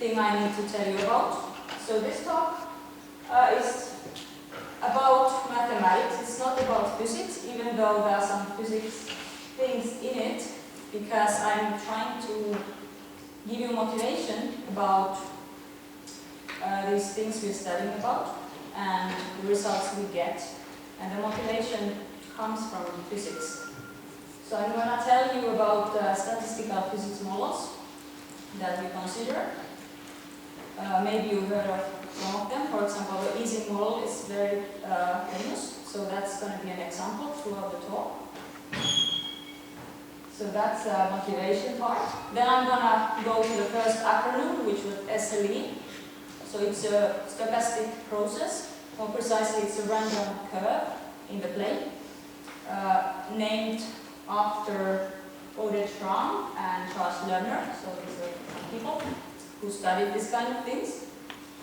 thing I need to tell you about. So this talk is about mathematics. It's not about physics, even though there are some physics things in it, because I'm trying to give you motivation about these things we're studying about and the results we get. And the motivation comes from physics. So I'm going to tell you about statistical physics models that we consider. Maybe you've heard of some of them. For example, the Ising model is very famous. So that's going to be an example throughout the talk. So that's the motivation part. Then I'm going to go to the first acronym, which was SLE. So it's a stochastic process. More precisely, it's a random curve in the plane, named after Oded Schramm and Charles Lerner. So these are people who studied this kind of things.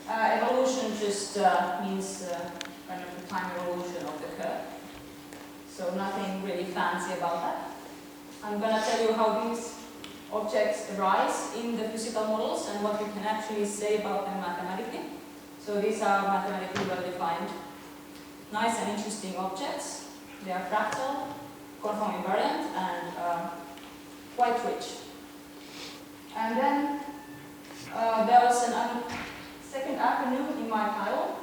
Evolution just means kind of the time evolution of the curve. So nothing really fancy about that. I'm going to tell you how these objects arise in the physical models and what we can actually say about them mathematically. So these are mathematically well-defined, nice and interesting objects. They are fractal, conform invariant, and quite rich. And then there was a second acronym in my title,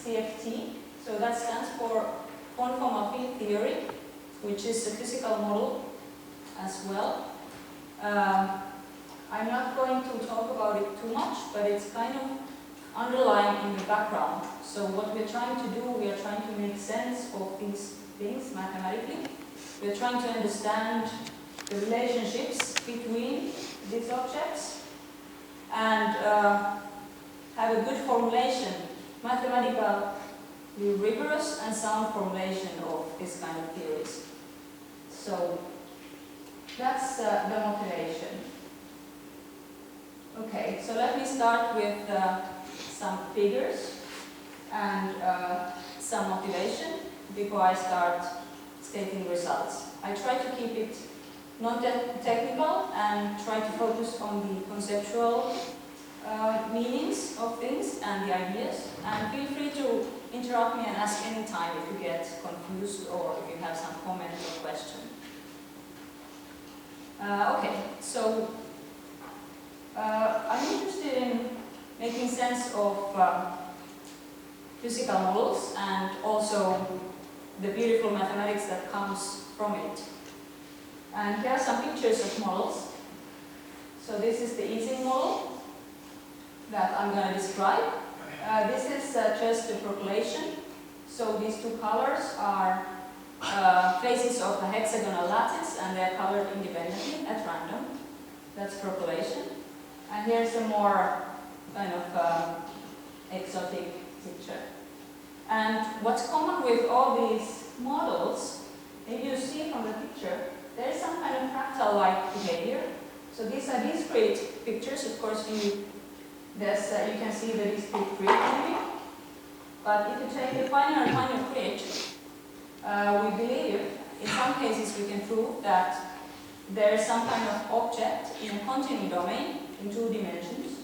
CFT. So that stands for conformal field theory, which is a physical model as well. I'm not going to talk about it too much, but it's kind of underlying in the background. So what we're trying to do, we are trying to make sense of these things mathematically. We're trying to understand the relationships between these objects and have a good formulation, mathematically rigorous and sound formulation of this kind of theories. So that's the motivation. Okay, so let me start with some figures and some motivation before I start stating results. I try to keep it non-technical and try to focus on the conceptual meanings of things and the ideas. And feel free to interrupt me and ask any time if you get confused or if you have some comment or question. Okay, so I'm interested in making sense of physical models and also the beautiful mathematics that comes from it. And here are some pictures of models. So this is the Ising model that I'm going to describe. This is just a population. So these two colors are faces of a hexagonal lattice, and they're colored independently at random. That's population. And here's a more kind of exotic picture. And what's common with all these models, maybe you see from the picture, there's some kind of fractal-like behavior. So these are discrete pictures. Of course, you can see the discrete grid maybe. But if you take a finer and finer grid, we believe, in some cases we can prove that there is some kind of object in a continuum domain in 2 dimensions,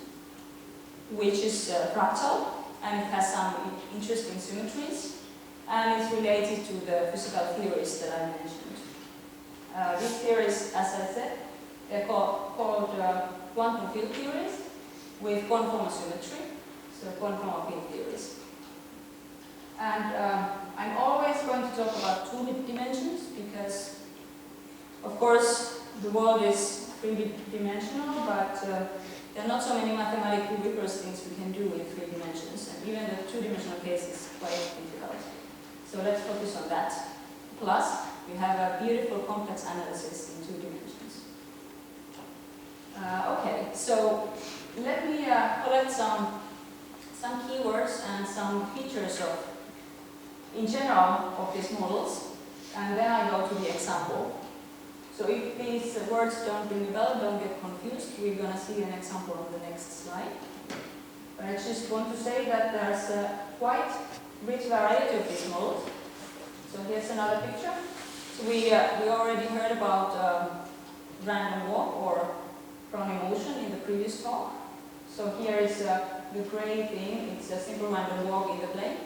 which is fractal, and it has some interesting symmetries, and it's related to the physical theories that I mentioned. These theories, as I said, they're called quantum field theories with conformal symmetry, so conformal field theories. And I'm always going to talk about 2 dimensions because, of course, the world is 3-dimensional, but there are not so many mathematically rigorous things we can do in 3 dimensions, and even the 2-dimensional case is quite difficult. So let's focus on that. Plus, we have a beautiful complex analysis in 2 dimensions. Okay, so let me collect some keywords and some features of, in general, of these models, and then I go to the example. So if these words don't ring a bell, don't get confused. We're going to see an example on the next slide. But I just want to say that there's a quite rich variety of these models. So here's another picture. So we already heard about random walk or Brownian motion in the previous talk. So here is the gray thing, it's a simple random walk in the plane.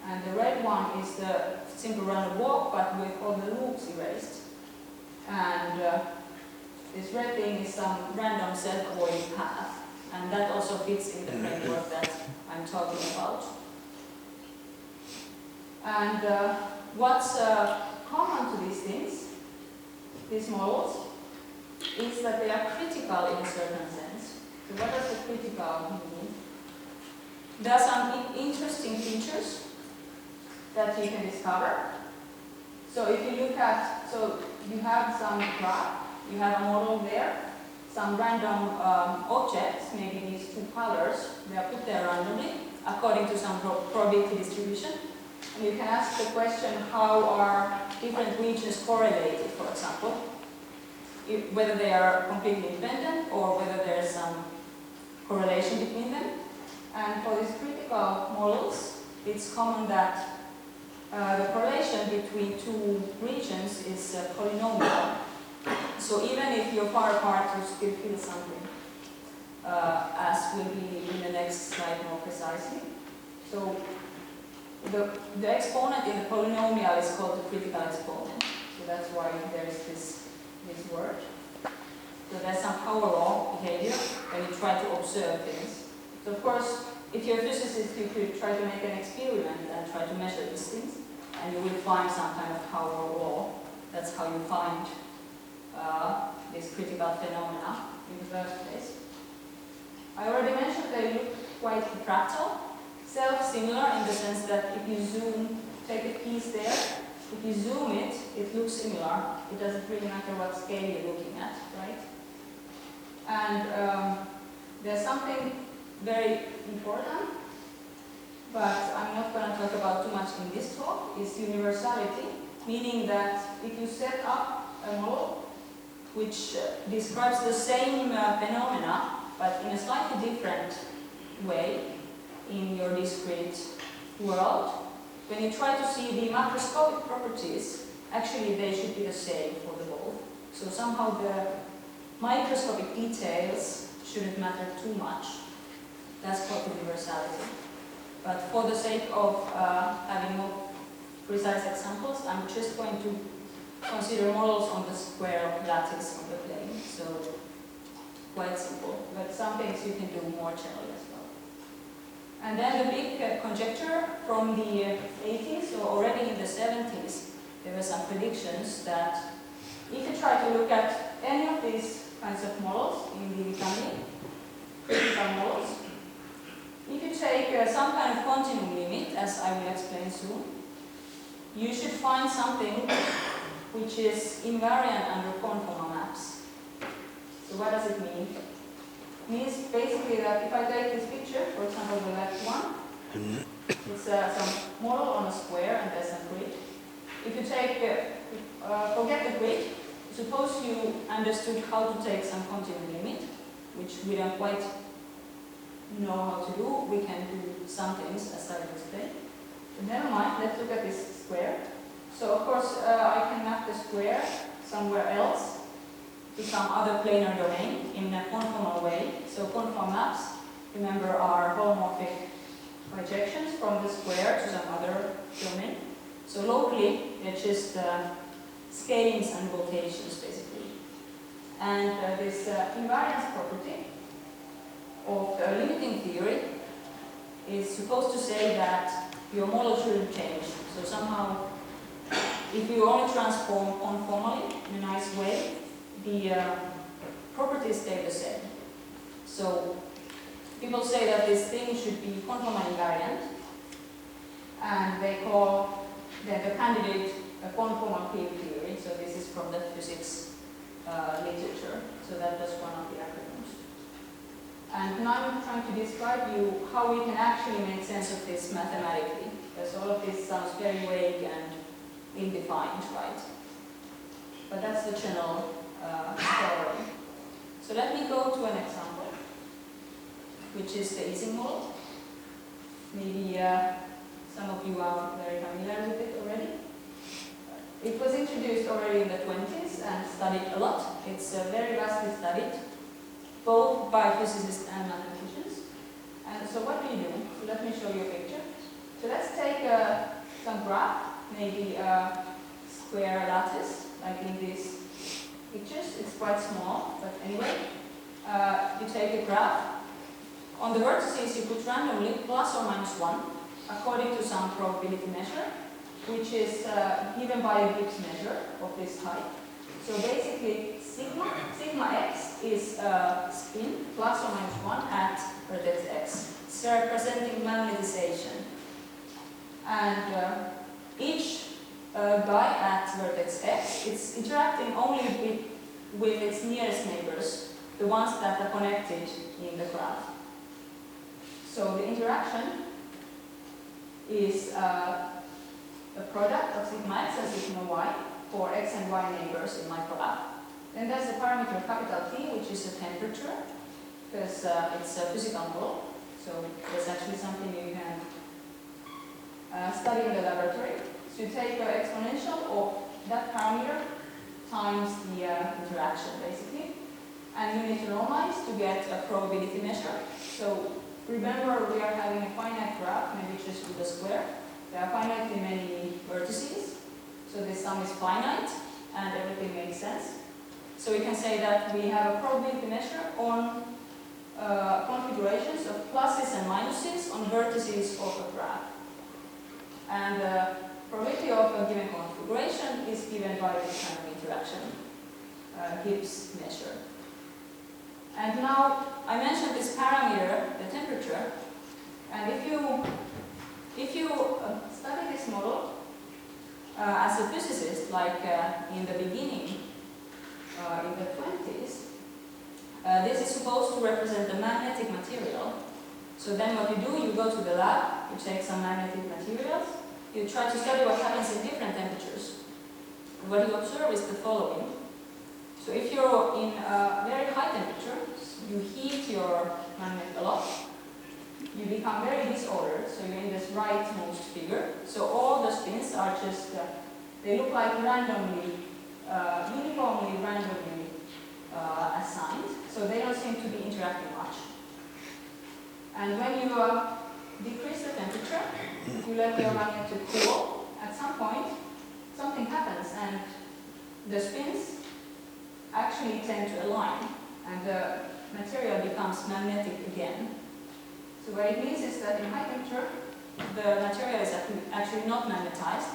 And the red one is the simple random walk, but with all the loops erased. And this red thing is some random self-avoiding path. And that also fits in the framework that I'm talking about. And what's common to these things, these models, is that they are critical in a certain sense. So what does the critical mean? There are some interesting features that you can discover. So if you look at, so you have some graph, you have a model there, some random objects, maybe these two colors, they are put there randomly according to some probability distribution. And you can ask the question, how are different regions correlated, for example, whether they are completely independent or whether there is some correlation between them. And for these critical models, it's common that the correlation between two regions is polynomial. So even if you're far apart, you still feel something, as will be in the next slide more precisely. So the exponent in the polynomial is called the critical exponent. So that's why there's this word. So there's some power law behavior when you try to observe things. So of course, if you're a physicist, you could try to make an experiment and try to measure these things, and you will find some kind of power law. That's how you find this critical phenomena in the first place. I already mentioned they look quite fractal, self-similar in the sense that if you zoom, take a piece there, if you zoom it, it looks similar. It doesn't really matter what scale you're looking at, right? And there's something very important, but I'm not going to talk about too much in this talk, is universality, meaning that if you set up a model which describes the same phenomena, but in a slightly different way in your discrete world, when you try to see the macroscopic properties, actually they should be the same for the both. So somehow the microscopic details shouldn't matter too much. That's called universality. But for the sake of having more precise examples, I'm just going to consider models on the square lattice on the plane. So quite simple, but some things you can do more generally as well. And then the big conjecture from the 80s, so already in the 70s, there were some predictions that if you try to look at any of these kinds of models in the family, critical models, if you take some kind of continuum limit, as I will explain soon, you should find something which is invariant under conformal maps. So what does it mean? It means basically that if I take this picture, for example the left one, it's some model on a square and there's some grid. If you take, forget the grid, suppose you understood how to take some continuum limit, which we don't quite know how to do, we can do some things as I will explain. But never mind, let's look at this square. So of course I can map the square somewhere else to some other planar domain in a conformal way. So conformal maps, remember, are holomorphic projections from the square to some other domain. So locally, they're just scalings and rotations basically. And this invariance property of the limiting theory is supposed to say that your model shouldn't change. So somehow, if you only transform conformally in a nice way, the properties stay the same. So people say that this thing should be conformal invariant, and they call the candidate a conformal field theory. So this is from the physics literature. So that was one of the acronyms. And now I'm trying to describe you how we can actually make sense of this mathematically, because all of this sounds very vague and ill-defined, right? But that's the general story. So let me go to an example, which is the Ising model. Maybe some of you are very familiar with it already. It was introduced already in the 20s and studied a lot. It's very vastly studied, both by physicists and mathematicians. And so what do? So let me show you a picture. So let's take some graph, maybe a square lattice, like in these pictures. It's quite small, but anyway. You take a graph. On the vertices you put randomly plus or minus 1, according to some probability measure, which is given by a Gibbs measure of this type. So basically, sigma x is spin plus or minus 1 at vertex x. It's representing magnetization. And each guy at vertex x is interacting only with its nearest neighbors, the ones that are connected in the graph. So the interaction is a product of sigma x and sigma y for x and y neighbors in my graph. Then there's the parameter capital T, which is a temperature, because it's a physical model. So there's actually something you can study in the laboratory. So you take the exponential of that parameter times the interaction, basically. And you need to normalize to get a probability measure. So remember, we are having a finite graph, maybe just with a square. There are finitely many vertices. So the sum is finite, and everything makes sense. So we can say that we have a probability measure on configurations of pluses and minuses on vertices of a graph. And the probability of a given configuration is given by this kind of interaction, Gibbs measure. And now I mentioned this parameter, the temperature, and if you study this model as a physicist, like in the beginning, in the 20s, this is supposed to represent the magnetic material. So then what you do, you go to the lab, you take some magnetic materials, you try to study what happens at different temperatures. What you observe is the following. So if you're in a very high temperature, you heat your magnet a lot, you become very disordered, so you're in this rightmost figure. So all the spins are just, they look like randomly, uniformly randomly assigned, so they don't seem to be interacting much. And when you decrease the temperature, you let your magnet to cool, at some point something happens and the spins actually tend to align and the material becomes magnetic again. So what it means is that in high temperature the material is actually not magnetized,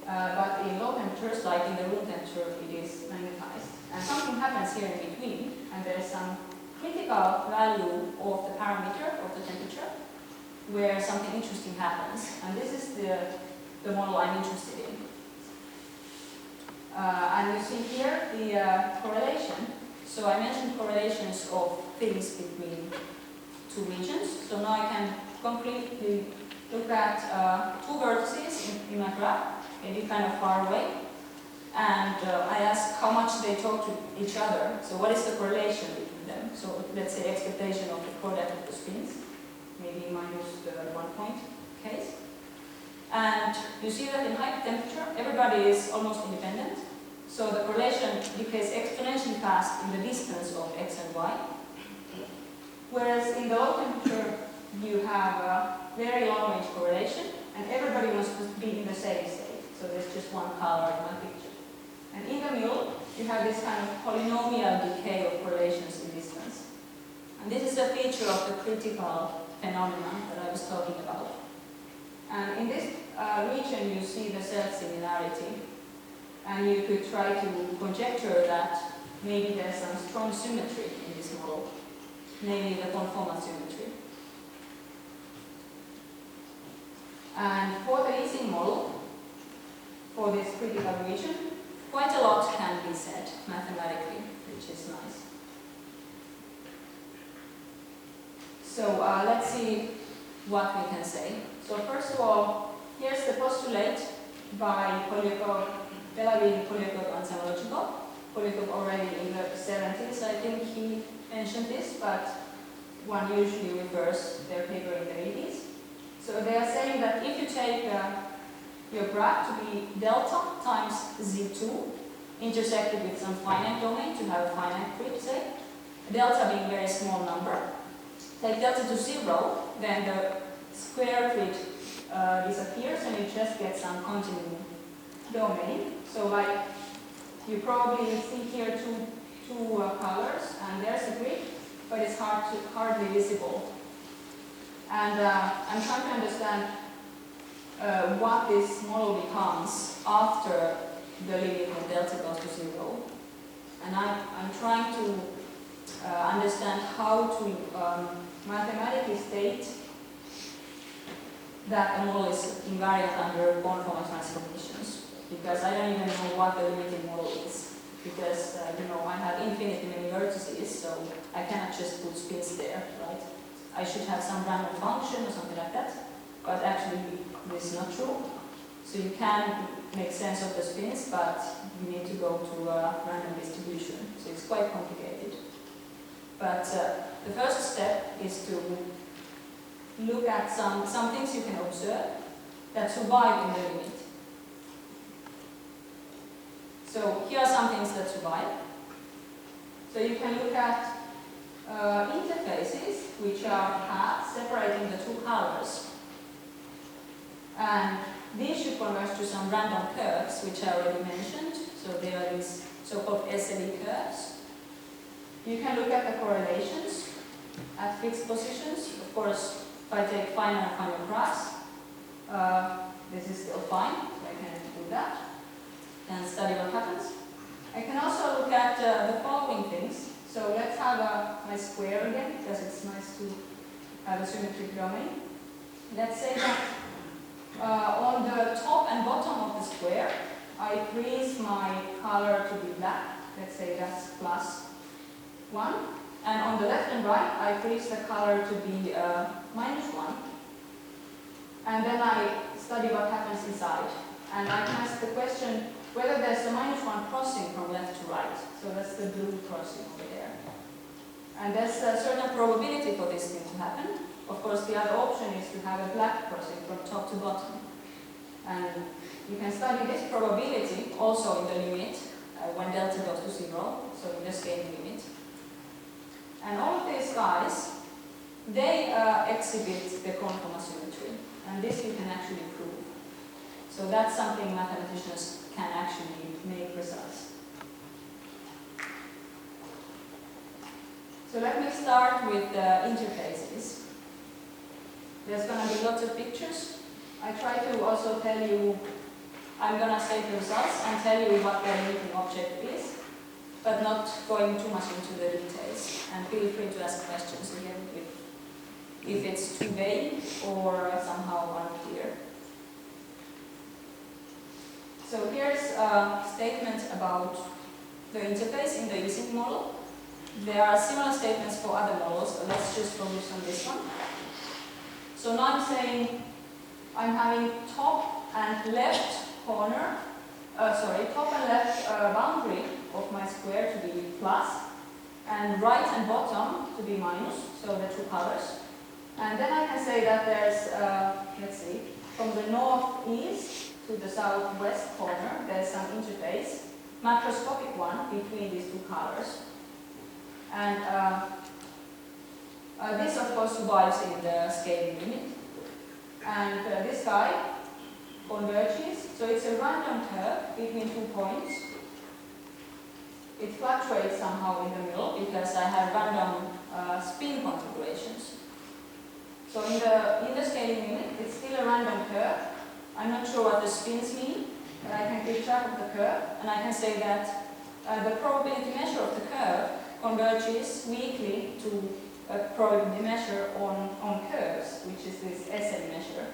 but in low temperatures, like in the room temperature, it is magnetized. And something happens here in between, and there is some critical value of the parameter of the temperature where something interesting happens. And this is the model I'm interested in. And you see here the correlation. So I mentioned correlations of things between two regions. So now I can completely look at two vertices in my graph, maybe kind of far away. And I ask how much they talk to each other. So what is the correlation between them? So let's say expectation of the product of the spins, maybe minus the 1 point case. And you see that in high temperature, everybody is almost independent. So the correlation decays exponentially fast in the distance of x and y. Whereas in the low temperature, you have a very long range correlation, and everybody must be in the same state. So there's just one color in my picture. And in the middle, you have this kind of polynomial decay of correlations in distance. And this is a feature of the critical phenomenon that I was talking about. And in this region, you see the self-similarity. And you could try to conjecture that maybe there's some strong symmetry in this model, namely the conformal symmetry. And for the Ising model, for this critical region, quite a lot can be said mathematically, which is nice. So let's see what we can say. So first of all, here's the postulate by Polyakov, Belavin, Polyakov, and Samologikov. Polyakov already in the 70s, I think he mentioned this, but one usually refers their paper in the 80s. So they are saying that if you take your graph to be delta times z2 intersected with some finite domain to have a finite grid, say, delta being a very small number. take delta to 0, then the square grid disappears and you just get some continuum domain. So like you probably see here two colors, and there's a grid, but it's hardly visible. And I'm trying to understand what this model becomes after the limit when delta goes to 0. And I'm trying to understand how to mathematically state that a model is invariant under conformal transformations, because I don't even know what the limiting model is, because you know, I have infinitely many vertices, so I cannot just put spins there, right? I should have some random function or something like that, but actually this is not true. So you can make sense of the spins, but you need to go to a random distribution, so it's quite complicated. But the first step is to look at some things you can observe that survive in the limit. So here are some things that survive. So you can look at interfaces which are paths separating the two colors. And these should converge to some random curves, which I already mentioned. So there are these so-called SLE curves. You can look at the correlations at fixed positions. Of course, if I take finer and finer graphs, this is still fine, so I can do that and study what happens. I can also look at the following things. So let's have my square again, because it's nice to have a symmetric domain. Let's say that on the top and bottom of the square, I freeze my color to be black. Let's say that's +1. And on the left and right, I freeze the color to be -1. And then I study what happens inside. And I can ask the question whether there's a -1 crossing from left to right. So that's the blue crossing over there. And there's a certain probability for this thing to happen. Of course, the other option is to have a black crossing from top to bottom. And you can study this probability also in the limit when delta goes to 0, so in the scaling limit. And all of these guys, they exhibit the conformal symmetry. And this you can actually prove. So that's something mathematicians can actually make precise. So let me start with the interfaces. There's going to be lots of pictures. I try to also tell you, I'm going to state the results and tell you what the limiting object is, but not going too much into the details. And feel free to ask questions again if it's too vague or somehow unclear. So here's a statement about the interface in the Ising model. There are similar statements for other models, but let's just focus on this one. So now I'm saying I'm having top and left corner, top and left boundary of my square to be plus, and right and bottom to be minus, so the two colors. And then I can say that there's, let's see, from the northeast to the southwest corner, there's some interface, macroscopic one, between these two colors. And this, of course, survives in the scaling limit. And this guy converges, so it's a random curve between 2 points. It fluctuates somehow in the middle because I have random spin configurations. So in the scaling limit, it's still a random curve. I'm not sure what the spins mean, but I can keep track of the curve, and I can say that the probability measure of the curve converges weakly to a probability measure on curves, which is this SL measure.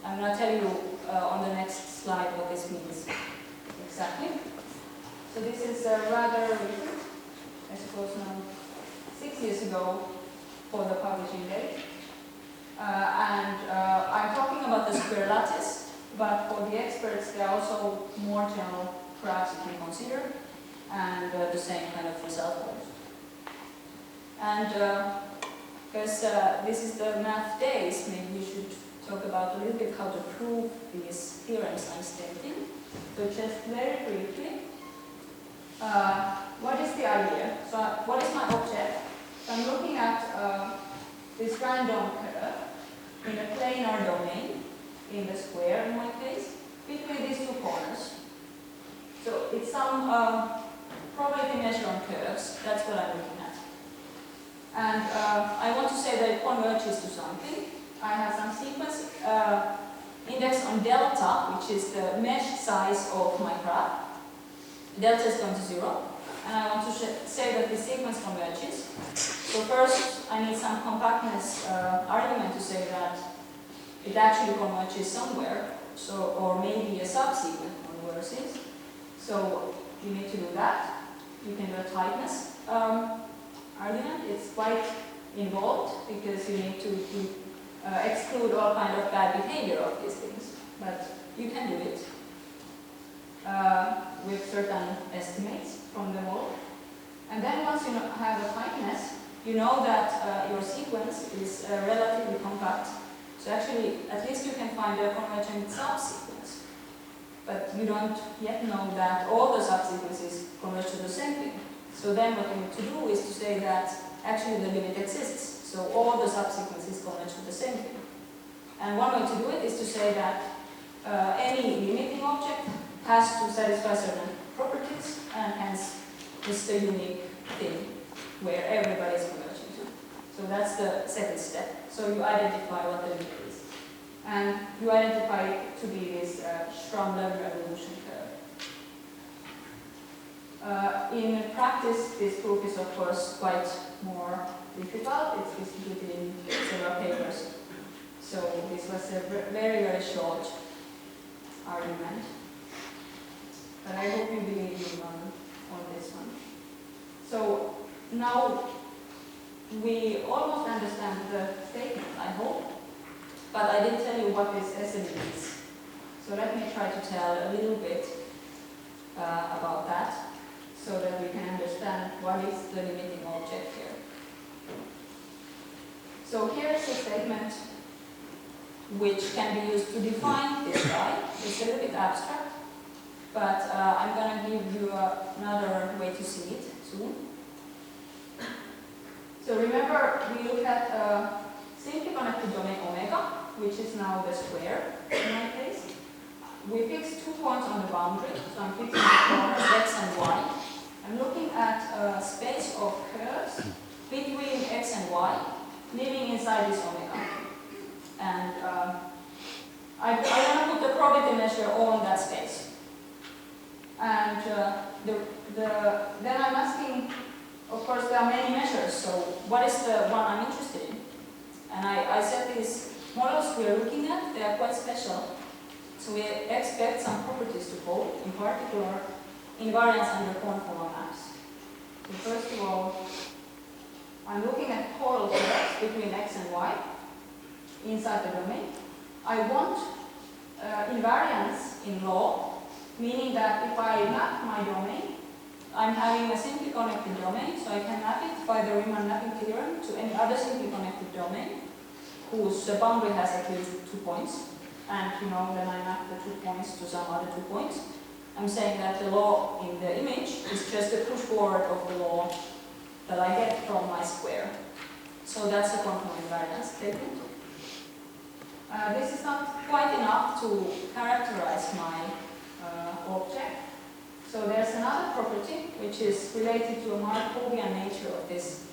I'm going to tell you on the next slide what this means exactly. So this is rather recent, I suppose now 6 years ago for the publishing date. I'm talking about the square lattice, but for the experts there are also more general graphs you can consider, and the same kind of result holds. And because this is the math days, maybe we should talk about a little bit how to prove these theorems I'm stating. So just very briefly, what is the idea? So what is my object? So I'm looking at this random curve in a planar domain, in the square in my case, between these two corners. So it's some probability measure on curves, that's what I'm looking at. And I want to say that it converges to something. I have some sequence index on delta, which is the mesh size of my graph. Delta is going to 0. And I want to say that the sequence converges. So first, I need some compactness argument to say that it actually converges somewhere, so, or maybe a subsequent converges. So you need to do that. You can do a tightness argument. It's quite involved because you need to exclude all kind of bad behavior of these things. But you can do it with certain estimates from the model. And then once you have a tightness, you know that your sequence is relatively compact. So actually, at least you can find a convergent subsequence. But you don't yet know that all the subsequences converge to the same thing. So then what you need to do is to say that actually the limit exists. So all the subsequences converge to the same thing. And one way to do it is to say that any limiting object has to satisfy certain properties, and hence it's a unique thing where everybody is converging to. So that's the second step. So you identify what the limit is. And you identify it to be this Schramm-Lever evolution curve. In practice, this proof is of course quite more difficult. It's distributed in several papers. So this was a very, very short argument. But I hope you believe me on this one. So now we almost understand the statement, I hope. But I didn't tell you what this SME is. So let me try to tell a little bit about that, so that we can understand what is the limiting object here. So here is a statement which can be used to define this guy. It's a little bit abstract, but I'm going to give you another way to see it soon. So remember, we look at a simply connected domain omega, which is now the square in my case. We fix 2 points on the boundary, so I'm fixing the corners x and y. I'm looking at a space of curves between x and y, living inside this omega. And I want to put the probability measure on that space. And then I'm asking, of course, there are many measures, so what is the one I'm interested in? And I said these models we are looking at, they are quite special. So we expect some properties to hold, in particular, invariance under conformal maps. So first of all, I'm looking at total curves between x and y inside the domain. I want invariance in law, meaning that if I map my domain, I'm having a simply connected domain, so I can map it by the Riemann mapping theorem to any other simply connected domain whose boundary has at least 2 points. And then I map the 2 points to some other 2 points. I'm saying that the law in the image is just a push forward of the law that I get from my square. So that's a conformal invariance statement. This is not quite enough to characterize my object. So there's another property which is related to a Markovian nature of this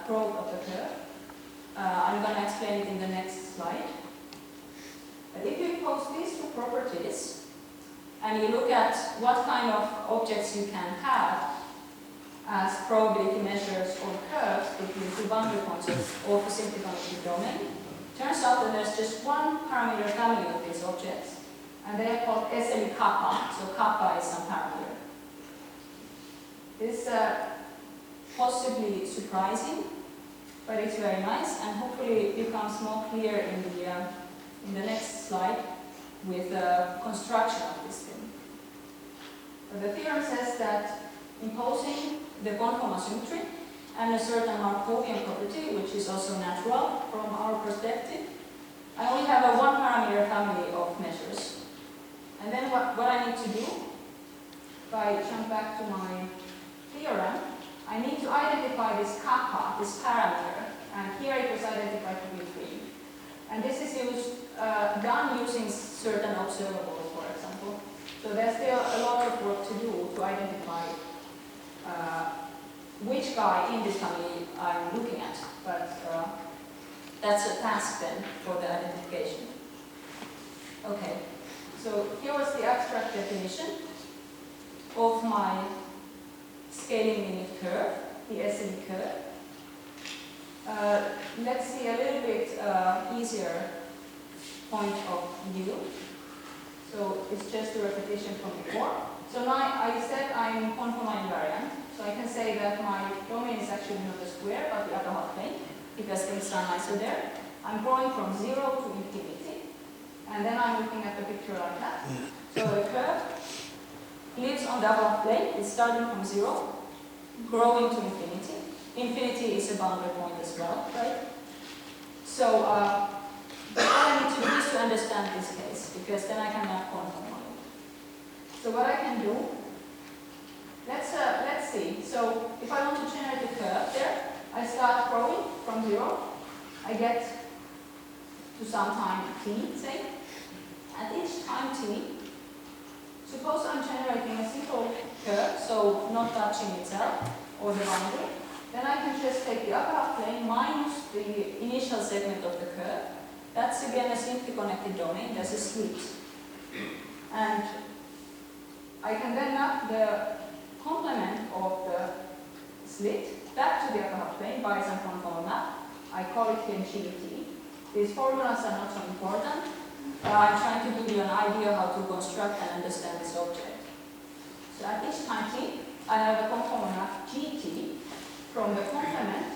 growth of the curve. I'm going to explain it in the next slide. But if you impose these 2 properties and you look at what kind of objects you can have as probability measures on curves between 2 boundary points of a simply connected domain, turns out that there's just one parameter family of these objects, and they are called SLE kappa. So kappa is some parameter. This is possibly surprising, but it's very nice, and hopefully it becomes more clear in the next slide with the construction of this thing. But the theorem says that imposing the conformal symmetry and a certain Markovian property, which is also natural from our perspective, I only have a 1 parameter family of measures. And then what I need to do, if I jump back to my theorem, I need to identify this kappa, this parameter, And here it was identified to be 3. And this is done using certain observables, for example. So there's still a lot of work to do to identify which guy in this family I'm looking at. But that's a task then for the identification. Okay, so here was the abstract definition of my scaling limit curve, the SLE curve. Let's see a little bit easier point of view. So it's just a repetition from before. So now I said I'm conformal invariant. So I can say that my domain is actually not a square, but the upper half plane, because things are nicer there. I'm going from 0 to infinity. And then I'm looking at the picture like that. So the curve lives on the upper half plane. It's starting from 0, growing to infinity. Infinity is a boundary point as well, right? So all I need to do is to understand this case, because then I can map conformally. So what I can do, let's see. So if I want to generate a curve there, I start growing from 0. I get to some time t, say. At each time t, suppose I'm generating a simple curve, so not touching itself or the boundary. Then I can just take the upper half plane minus the initial segment of the curve. That's again a simply connected domain. There's a slit. And I can then map the complement of the slit back to the upper half plane by some conformal map. I call it here GT. These formulas are not so important. I'm trying to give you an idea how to construct and understand this object. So at each time t, I have a conformal map GT from the complement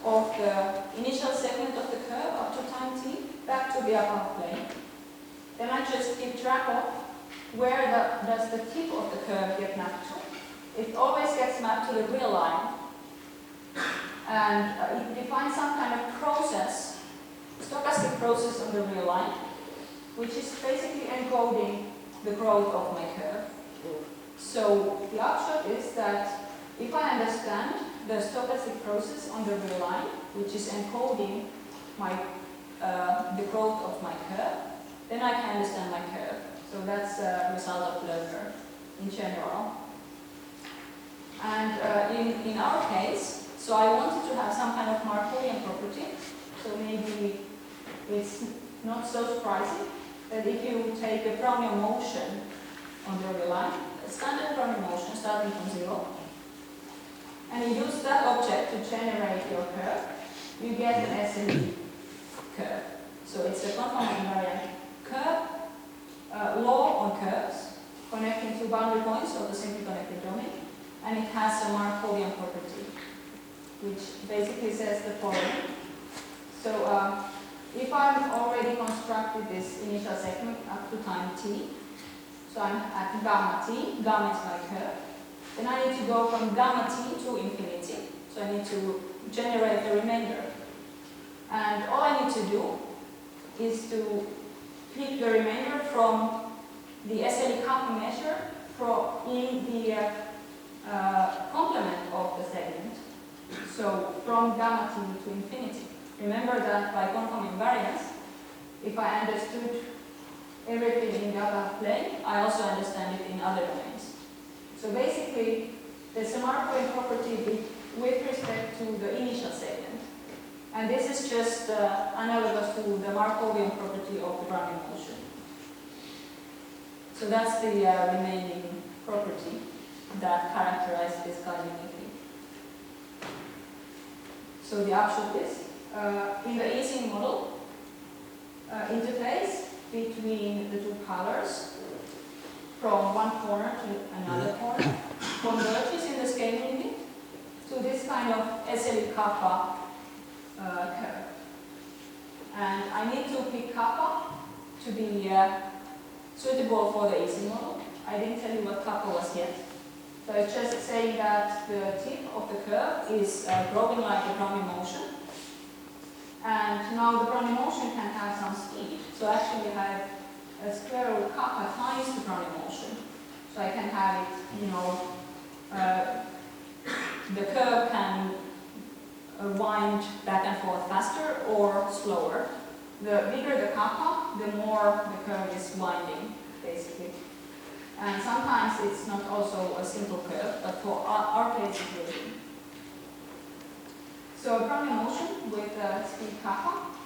of the initial segment of the curve up to time t back to the upper half plane. Then I just keep track of where does the tip of the curve get mapped to. It always gets mapped to the real line. And it defines some kind of process, stochastic process on the real line, which is basically encoding the growth of my curve. So the upshot is that if I understand the stochastic process on the real line, which is encoding the growth of my curve, then I can understand my curve. So that's a result of Löfler in general. And in our case, so I wanted to have some kind of Markovian property. So maybe it's not so surprising that if you take a Brownian motion on the real line, a standard Brownian motion starting from 0, and you use that object to generate your curve, you get an SLE curve. So it's a conformal invariant curve, law on curves, connecting two boundary points of the simply connected domain, and it has a Markovian property, which basically says the following. So if I've already constructed this initial segment up to time t, so I'm at gamma t, gamma is my curve, then I need to go from gamma t to infinity. So I need to generate the remainder. And all I need to do is to pick the remainder from the SLE kappa measure in the complement of the segment. So from gamma t to infinity. Remember that by conformal invariance, if I understood everything in the upper plane, I also understand it in other domains. So basically, there's a Markovian property with respect to the initial segment. And this is just analogous to the Markovian property of the Brownian motion. So that's the remaining property that characterizes this guy uniquely. So the upshot is, in the Ising model, interface between the two colors from one corner to another corner converges in the scaling limit to this kind of SLE kappa curve. And I need to pick kappa to be suitable for the Ising model. I didn't tell you what kappa was yet. So it's just saying that the tip of the curve is growing like a Brownian motion. And now the Brownian motion can have some speed. So actually I have a square root kappa times the Brownian motion. So I can have it, the curve can wind back and forth faster or slower. The bigger the kappa, the more the curve is winding, basically. And sometimes it's not also a simple curve, but for our case it will be. So a primary motion with speed kappa